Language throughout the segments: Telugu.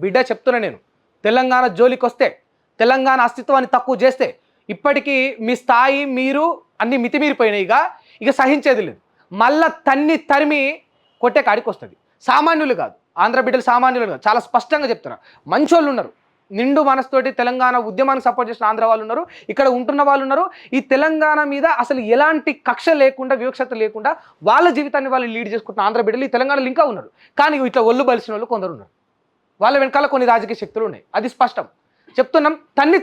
బిడ్డ చెప్తున్నా నేను, తెలంగాణ జోలికి వస్తే, తెలంగాణ అస్తిత్వాన్ని తక్కువ చేస్తే ఇప్పటికీ మీ స్థాయి మీరు అన్ని మితిమీరిపోయినాయిగా, ఇక సహించేది లేదు. మళ్ళా తరిమి కొట్టే కాడికి వస్తుంది. సామాన్యులు కాదు, ఆంధ్ర బిడ్డలు సామాన్యులు కాదు, చాలా స్పష్టంగా చెప్తున్నారు. మంచోళ్ళు ఉన్నారు, నిండు మనసుతోటి తెలంగాణ ఉద్యమానికి సపోర్ట్ చేసిన ఆంధ్ర వాళ్ళు ఉన్నారు, ఇక్కడ ఉంటున్న వాళ్ళు ఉన్నారు. ఈ తెలంగాణ మీద అసలు ఎలాంటి కక్ష లేకుండా, వివక్షత లేకుండా వాళ్ళ జీవితాన్ని వాళ్ళు లీడ్ చేసుకుంటున్న ఆంధ్ర బిడ్డలు ఈ తెలంగాణలో ఇంకా ఉన్నారు. కానీ ఇట్లా ఒళ్ళు బలిసిన వాళ్ళు కొందరు ఉన్నారు. వాళ్ళ వెనకాల కొన్ని రాజకీయ శక్తులు ఉన్నాయి, అది స్పష్టం చెప్తున్నాం.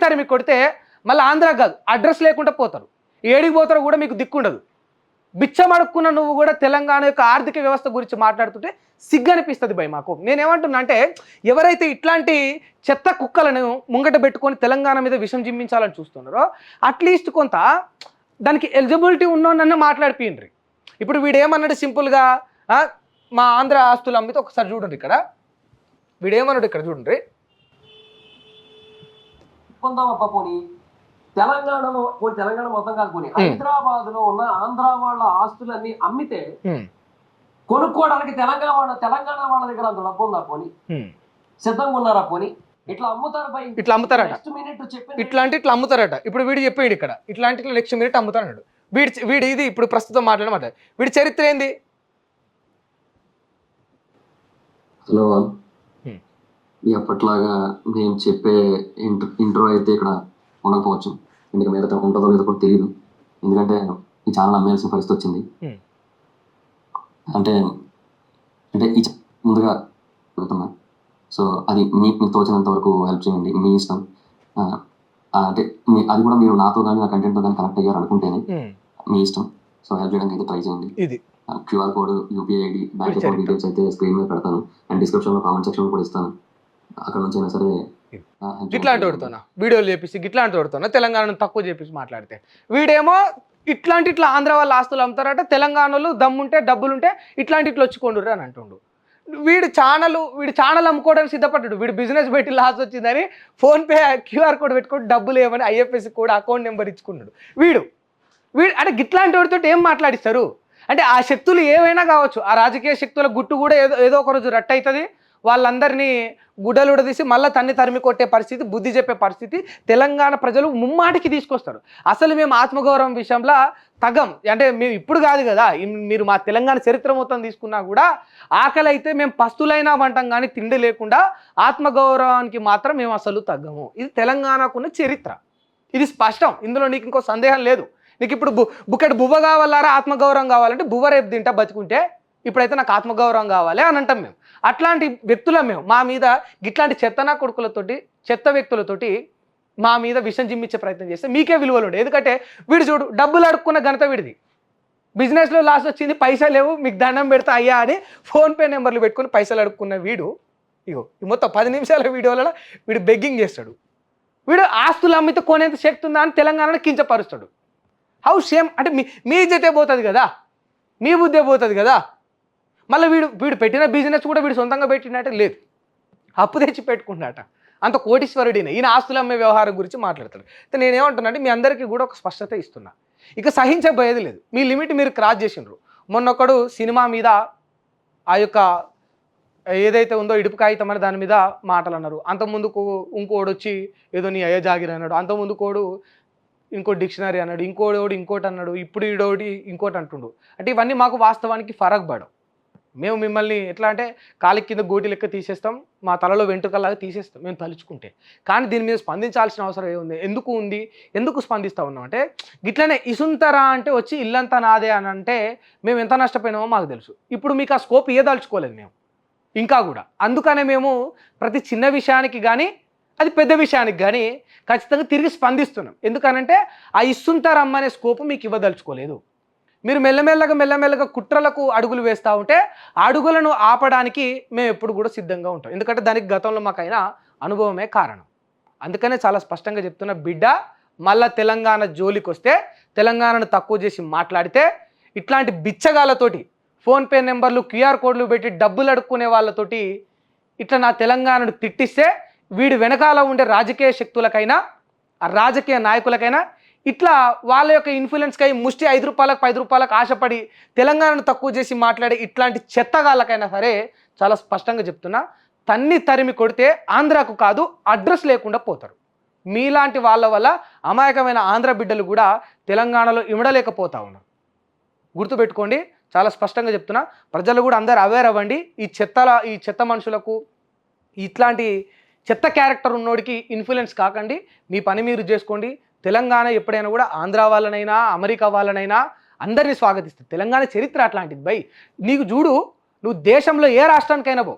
తరిమి కొడితే మళ్ళీ ఆంధ్ర కాదు, అడ్రస్ లేకుండా పోతారు. ఏడికి పోతారో కూడా మీకు దిక్కుండదు. బిచ్చం అడుక్కున్న నువ్వు కూడా తెలంగాణ యొక్క ఆర్థిక వ్యవస్థ గురించి మాట్లాడుతుంటే సిగ్గనిపిస్తుంది భయ్ మాకు. నేనేమంటున్నా అంటే, ఎవరైతే ఇట్లాంటి చెత్త కుక్కలను ముంగట పెట్టుకొని తెలంగాణ మీద విషం జిమ్మించాలని చూస్తున్నారో అట్లీస్ట్ కొంత దానికి ఎలిజిబిలిటీ ఉన్నోనన్నా మాట్లాడిపోయిండ్రి. ఇప్పుడు వీడేమన్నాడు సింపుల్గా, మా ఆంధ్ర ఆస్తులు అమ్మితే ఒకసారి చూడండి, ఇక్కడ వీడేమన్నాడు, ఇక్కడ చూడండి. తెలంగాణ మొత్తం కాకపోయి హైదరాబాద్ లో ఉన్న ఆంధ్ర వాళ్ళ ఆస్తులన్నీ అమ్మితే కొనుక్కోవడానికి తెలంగాణ వాళ్ళ దగ్గర అంత డబ్బు ఉందా పోనీ? సిద్ధంగా ఉన్నారా పోనీ? ఇట్లా అమ్ముతారట, ఇట్లా అమ్ముతారట. ఇప్పుడు వీడు చెప్పాడు ఇక్కడ, ఇట్లా నెక్స్ట్ మినిట్ అమ్ముతాడు. వీడి ఇది ఇప్పుడు ప్రస్తుతం మాట్లాడమాట. వీడి చరిత్ర ఏంది? హలో, ఎప్పట్లాగా నేను చెప్పే ఇంట్రో అయితే ఇక్కడ ఉండకపోవచ్చు, ఎందుకంటే మీద ఉంటుందో లేదో కూడా తెలియదు. ఎందుకంటే ఈ ఛానల్ అమ్మేయాల్సిన పరిస్థితి వచ్చింది. అంటే అంటే ఈ ముందుగా చెప్తున్నా, సో అది మీకు తోచినంత వరకు హెల్ప్ చేయండి, మీ ఇష్టం. అంటే అది కూడా మీరు నాతో కానీ నా కంటెంట్తో కానీ కనెక్ట్ అయ్యారు అనుకుంటేనే మీ ఇష్టం. సో హెల్ప్ చేయడానికి అయితే ట్రై చేయండి. QR code, UPI ID, bank account details అయితే స్క్రీన్ మీద పెడతాను అండ్ డిస్క్రిప్షన్లో కామెంట్ సెక్షన్ కూడా ఇస్తాను. అక్కడ నుంచి అయినా సరే ఇట్లాంటి వాడుతున్నా వీడియోలు చేపిస్తే, ఇట్లాంటి వాడుతున్నా తెలంగాణను తక్కువ చేపించి మాట్లాడితే, వీడేమో ఇట్లా ఆంధ్ర వాళ్ళ ఆస్తులు అమ్ముతారట, తెలంగాణలో దమ్ముంటే డబ్బులుంటే ఇట్లా వచ్చుకోండుర్రు అని అంటుండు. వీడు ఛానల్ అమ్ముకోవడానికి సిద్ధపడ్డాడు. వీడు బిజినెస్ పెట్టి లాస్ వచ్చిందని ఫోన్పే క్యూఆర్ కోడ్ పెట్టుకొని డబ్బులు ఏమని ఐఎఫ్ఎస్సి కూడా అకౌంట్ నెంబర్ ఇచ్చుకున్నాడు. వీడు అంటే గిట్లాంటి వాడితో ఏం మాట్లాడిస్తారు? అంటే ఆ శక్తులు ఏమైనా కావచ్చు, ఆ రాజకీయ శక్తుల గుట్టు కూడా ఏదో ఒక రోజు రట్టు అవుతుంది. వాళ్ళందరినీ గుడ్డలుడదీసి మళ్ళీ తరిమి కొట్టే పరిస్థితి, బుద్ధి చెప్పే పరిస్థితి తెలంగాణ ప్రజలు ముమ్మాటికి తీసుకొస్తారు. అసలు మేము ఆత్మగౌరవం విషయంలో తగం, అంటే మేము ఇప్పుడు కాదు కదా, మీరు మా తెలంగాణ చరిత్ర మొత్తం తీసుకున్నా కూడా ఆకలి అయితే మేము పస్తులైనా వంటాం, కానీ తిండి లేకుండా ఆత్మగౌరవానికి మాత్రం మేము అసలు తగ్గము. ఇది తెలంగాణకున్న చరిత్ర, ఇది స్పష్టం, ఇందులో నీకు ఇంకో సందేహం లేదు. నీకు ఇప్పుడు బుక్కటి బువ్వ కావాలారా ఆత్మగౌరవం కావాలంటే బువ్వ రేపు తింటా బతుకుంటే, ఇప్పుడైతే నాకు ఆత్మగౌరవం కావాలి అని అంటాం మేము. అట్లాంటి వ్యక్తుల మేము మా మీద ఇట్లాంటి చెత్తనా కొడుకులతోటి, చెత్త వ్యక్తులతోటి మా మీద విషం జిమ్మించే ప్రయత్నం చేస్తే మీకే విలువలు ఉండే. ఎందుకంటే వీడు చూడు, డబ్బులు అడుక్కున్న ఘనత వీడిది. బిజినెస్లో లాస్ వచ్చింది, పైసలు లేవు, మీకు దండం పెడతా అయ్యా అని ఫోన్పే నెంబర్లు పెట్టుకుని పైసలు అడుక్కున్న వీడు, ఇగో ఈ మొత్తం 10 నిమిషాల వీడియోలలో వీడు బెగ్గింగ్ చేస్తాడు. వీడు ఆస్తులు అమ్మితే కొనేంత శక్తి ఉందా అని తెలంగాణను కించపరుస్తాడు. How shame! అంటే మీ ఇజ్జతే పోతుంది కదా, మీ బుద్ధే పోతుంది కదా. మళ్ళీ వీడు పెట్టిన బిజినెస్ కూడా వీడు సొంతంగా పెట్టినట్టే లేదు, అప్పు తెచ్చి పెట్టుకున్నట. అంత కోటీశ్వరుడిని ఈయన ఆస్తులు అమ్మే వ్యవహారం గురించి మాట్లాడతాడు. అయితే నేనేమంటున్నా అంటే, మీ అందరికీ కూడా ఒక స్పష్టత ఇస్తున్నా, ఇక సహించబోయేది లేదు. మీ లిమిట్ మీరు క్రాస్ చేసిండ్రు. మొన్నొక్కడు సినిమా మీద ఆ యొక్క ఏదైతే ఉందో ఇడుపు కాగితం అని దాని మీద మాటలు అన్నారు. అంతకుముందుకు ఇంకోడు వచ్చి ఏదో నీ అయ్య జాగిరి అన్నాడు, అంతకుముందుకోడు ఇంకో డిక్షనరీ అన్నాడు, ఇంకోటి అన్నాడు, ఇప్పుడు ఈడోటి ఇంకోటి అంటుండు. అంటే ఇవన్నీ మాకు వాస్తవానికి ఫరక్ పడవు. మేము మిమ్మల్ని ఎట్లా అంటే కాలి కింద గోటి లెక్క తీసేస్తాం, మా తలలో వెంట్రుకల్లాగా తీసేస్తాం మేము తలుచుకుంటే. కానీ దీని మీద స్పందించాల్సిన అవసరం ఏముంది? ఎందుకు స్పందిస్తూ ఉన్నాం అంటే, గిట్లనే ఇసుంతరా అంటే వచ్చి ఇల్లంతా నాదే అని అంటే మేము ఎంత నష్టపోయినామో మాకు తెలుసు. ఇప్పుడు మీకు ఆ స్కోప్ ఏదలుచుకోలేదు మేము ఇంకా కూడా. అందుకనే మేము ప్రతి చిన్న విషయానికి కానీ అది పెద్ద విషయానికి కానీ ఖచ్చితంగా తిరిగి స్పందిస్తున్నాం. ఎందుకనంటే ఆ ఇసుంతరమ్మనే స్కోప్ మీకు ఇవ్వదలుచుకోలేదు. మీరు మెల్లమెల్లగా కుట్రలకు అడుగులు వేస్తూ ఉంటే అడుగులను ఆపడానికి మేము ఎప్పుడు కూడా సిద్ధంగా ఉంటాం. ఎందుకంటే దానికి గతంలో మాకైనా అనుభవమే కారణం. అందుకనే చాలా స్పష్టంగా చెప్తున్న, బిడ్డ మళ్ళా తెలంగాణ జోలికి వస్తే, తెలంగాణను తక్కువ చేసి మాట్లాడితే, ఇట్లాంటి బిచ్చగాళ్ళతోటి ఫోన్పే నెంబర్లు క్యూఆర్ కోడ్లు పెట్టి డబ్బులు అడుక్కునే వాళ్ళతోటి ఇట్లా నా తెలంగాణను తిట్టిస్తే, వీడి వెనకాల ఉండే రాజకీయ శక్తులకైనా ఆ రాజకీయ నాయకులకైనా ఇట్లా వాళ్ళ యొక్క ఇన్ఫ్లుయెన్స్కై ముష్టి 5 రూపాయలకు 10 రూపాయలకు ఆశపడి తెలంగాణను తక్కువ చేసి మాట్లాడే ఇట్లాంటి చెత్తగాళ్ళకైనా సరే చాలా స్పష్టంగా చెప్తున్నా, తన్ని తరిమి కొడితే ఆంధ్రాకు కాదు అడ్రస్ లేకుండా పోతారు. మీలాంటి వాళ్ళ వల్ల అమాయకమైన ఆంధ్ర బిడ్డలు కూడా తెలంగాణలో ఇమడలేకపోతా ఉన్నారు. గుర్తుపెట్టుకోండి, చాలా స్పష్టంగా చెప్తున్నా. ప్రజలు కూడా అందరు అవేర్ అవ్వండి. ఈ చెత్త మనుషులకు, ఇట్లాంటి చెత్త క్యారెక్టర్ ఉన్నోడికి ఇన్ఫ్లుయెన్స్ కాకండి. మీ పని మీరు చేసుకోండి. తెలంగాణ ఎప్పుడైనా కూడా ఆంధ్ర వాళ్ళనైనా అమెరికా వాళ్ళనైనా అందరినీ స్వాగతిస్తుంది. తెలంగాణ చరిత్ర అట్లాంటిది బై. నీకు చూడు, నువ్వు దేశంలో ఏ రాష్ట్రానికైనా పో,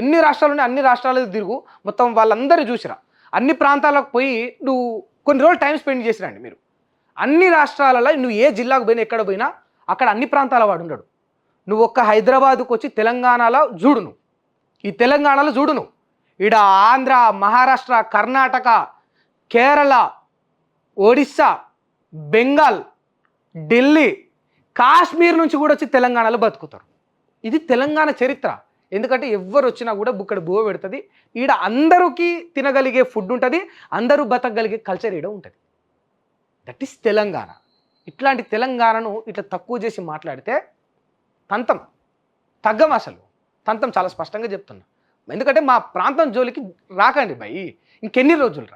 ఎన్ని రాష్ట్రాలు ఉన్నాయి అన్ని రాష్ట్రాలకు తిరుగు, మొత్తం వాళ్ళందరూ చూసిరా. అన్ని ప్రాంతాలకు పోయి నువ్వు కొన్ని రోజులు టైం స్పెండ్ చేసిరండి మీరు. అన్ని రాష్ట్రాలలో నువ్వు ఏ జిల్లాకు పోయినా ఎక్కడ పోయినా అక్కడ అన్ని ప్రాంతాల వాడు ఉండడు. నువ్వు ఒక్క హైదరాబాద్కు వచ్చి తెలంగాణలో చూడు, నువ్వు ఈ తెలంగాణలో చూడు, నువ్వు ఈడ ఆంధ్ర, మహారాష్ట్ర, కర్ణాటక, కేరళ, ఒడిస్సా, బెంగాల్, ఢిల్లీ, కాశ్మీర్ నుంచి కూడా వచ్చి తెలంగాణలో బతుకుతారు. ఇది తెలంగాణ చరిత్ర. ఎందుకంటే ఎవరు వచ్చినా కూడా బుక్కడు బువ్వ పెడుతుంది. ఈడ అందరికీ తినగలిగే ఫుడ్ ఉంటుంది, అందరూ బతకగలిగే కల్చర్ ఈడ ఉంటుంది. That is Telangana. ఇట్లాంటి తెలంగాణను ఇట్లా తక్కువ చేసి మాట్లాడితే తగ్గం అసలు చాలా స్పష్టంగా చెప్తున్నా. ఎందుకంటే మా ప్రాంతం జోలికి రాకండి భయ్. ఇంకెన్ని రోజులు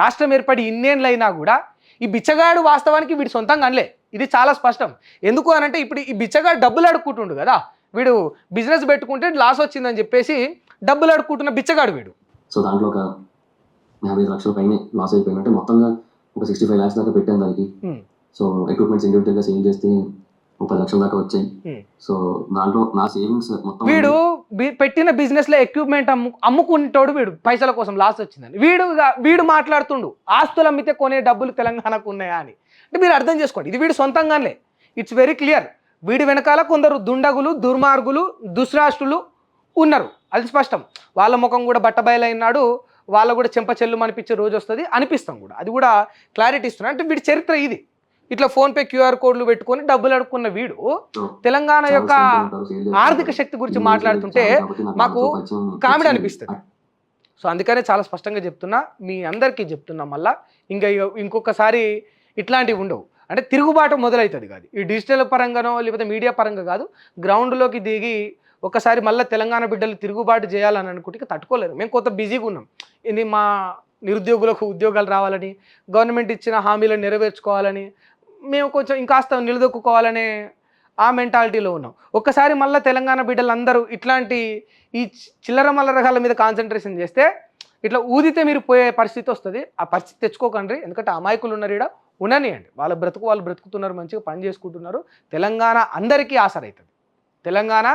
రాష్ట్రం ఏర్పడి ఇన్నేళ్ళైనా కూడా ఈ బిచ్చగాడు వాస్తవానికి వీడు సొంతంగా అనలే. ఇది చాలా స్పష్టం. ఎందుకు అనంటే ఇప్పుడు ఈ బిచ్చగాడు డబ్బులు అడుక్కుంటుండు కదా, వీడు బిజినెస్ పెట్టుకుంటే లాస్ వచ్చిందని చెప్పేసి డబ్బులు అడుక్కుంటున్న బిచ్చగాడు వీడు. సో దాంట్లో ఒక 50 లక్షల పైన లాస్ అయిపోయినట్టే. మొత్తంగా ఒక 65 lakhs దాకా పెట్టాను దానికి. సో ఎక్విప్మెంట్స్ ఇండివిజువల్గా సేల్ చేస్తే 30 లక్షల దాకా వచ్చాయి. సో దాంట్లో నా సేవింగ్స్ మొత్తం, వీడు పెట్టిన బిజినెస్ లో ఎక్విప్మెంట్ అమ్ముకుంటాడు వీడు పైసల కోసం, లాస్ వచ్చిందని వీడు మాట్లాడుతుండు. ఆస్తులు అమ్మితే కొనే డబ్బులు తెలంగాణకు ఉన్నాయా అని. అంటే మీరు అర్థం చేసుకోండి, ఇది వీడు సొంతంగానే. It's very clear. వీడి వెనకాల కొందరు దుండగులు, దుర్మార్గులు, దుశ్రాష్ట్రులు ఉన్నారు, అది స్పష్టం. వాళ్ళ ముఖం కూడా బట్టబయలైనాడు, వాళ్ళు కూడా చెంపచెల్లు అనిపించే రోజు వస్తుంది, అనిపిస్తాం కూడా. అది కూడా క్లారిటీ ఇస్తున్నా. అంటే వీడి చరిత్ర ఇది. ఇట్లా ఫోన్పే QR కోడ్లు పెట్టుకొని డబ్బులు అడుక్కున్న వీడు తెలంగాణ యొక్క ఆర్థిక శక్తి గురించి మాట్లాడుతుంటే మాకు కామెడీ అనిపిస్తుంది. సో అందుకనే చాలా స్పష్టంగా చెప్తున్నా, మీ అందరికీ చెప్తున్నా. మళ్ళీ ఇంకొకసారి ఇట్లాంటివి ఉండవు. అంటే తిరుగుబాటు మొదలవుతుంది కాదు, ఈ డిజిటల్ పరంగానో లేకపోతే మీడియా పరంగా కాదు, గ్రౌండ్లోకి దిగి ఒకసారి మళ్ళీ తెలంగాణ బిడ్డలు తిరుగుబాటు చేయాలని అనుకుంటే తట్టుకోలేరు. మేము కొంత బిజీగా ఉన్నాం. ఇది మా నిరుద్యోగులకు ఉద్యోగాలు రావాలని, గవర్నమెంట్ ఇచ్చిన హామీలను నెరవేర్చుకోవాలని, మేము కొంచెం ఇంకాస్త నిలదొక్కుకోవాలనే ఆ మెంటాలిటీలో ఉన్నాం. ఒక్కసారి మళ్ళీ తెలంగాణ బిడ్డలు అందరూ ఇట్లాంటి ఈ చిల్లర మల్లరగాల మీద కాన్సన్ట్రేషన్ చేస్తే ఇట్లా ఊదితే మీరు పోయే పరిస్థితి వస్తుంది. ఆ పరిస్థితి తెచ్చుకోకండి. ఎందుకంటే అమాయకులు ఉన్నారు ఈడ, ఉండనియండి. వాళ్ళ బ్రతుకు వాళ్ళు బ్రతుకుతున్నారు, మంచిగా పని చేసుకుంటున్నారు. తెలంగాణ అందరికీ ఆసరైతుంది. తెలంగాణ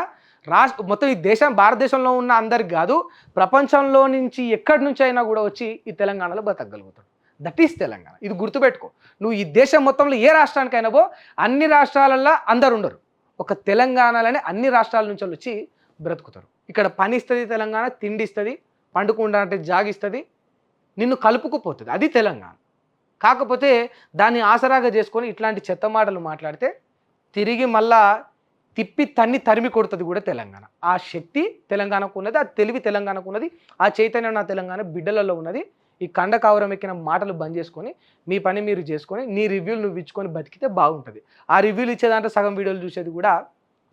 మొత్తం ఈ భారతదేశంలో ఉన్న అందరికి కాదు, ప్రపంచంలో నుంచి ఎక్కడి నుంచి అయినా కూడా వచ్చి ఈ తెలంగాణలో బతకగలుగుతాడు. That is Telangana. ఇది గుర్తుపెట్టుకో. నువ్వు ఈ దేశం మొత్తంలో ఏ రాష్ట్రానికైనా పో, అన్ని రాష్ట్రాలలో అందరు ఉండరు. ఒక తెలంగాణలోనే అన్ని రాష్ట్రాల నుంచి వచ్చి బ్రతుకుతారు. ఇక్కడ పని ఇస్తుంది తెలంగాణ, తిండి ఇస్తుంది, పండుకుండా అంటే జాగిస్తుంది, నిన్ను కలుపుకుపోతుంది. అది తెలంగాణ. కాకపోతే దాన్ని ఆసరాగా చేసుకొని ఇట్లాంటి చెత్త మాటలు మాట్లాడితే తిరిగి మళ్ళా తిప్పి తరిమి కొడుతుంది కూడా తెలంగాణ. ఆ శక్తి తెలంగాణకు ఉన్నది, ఆ తెలివి తెలంగాణకు ఉన్నది, ఆ చైతన్యం నా తెలంగాణ బిడ్డలలో ఉన్నది. ఈ కండ కావరం ఎక్కిన మాటలు బంద్ చేసుకొని మీ పని మీరు చేసుకొని నీ రివ్యూలు నువ్వు ఇచ్చుకొని బతికితే బాగుంటుంది. ఆ రివ్యూలు ఇచ్చేదాంట్లో సగం వీడియోలు చూసేది కూడా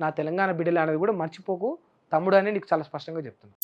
నా తెలంగాణ బిడ్డలు అనేది కూడా మర్చిపోకు తమ్ముడు అని నీకు చాలా స్పష్టంగా చెప్తున్నాను.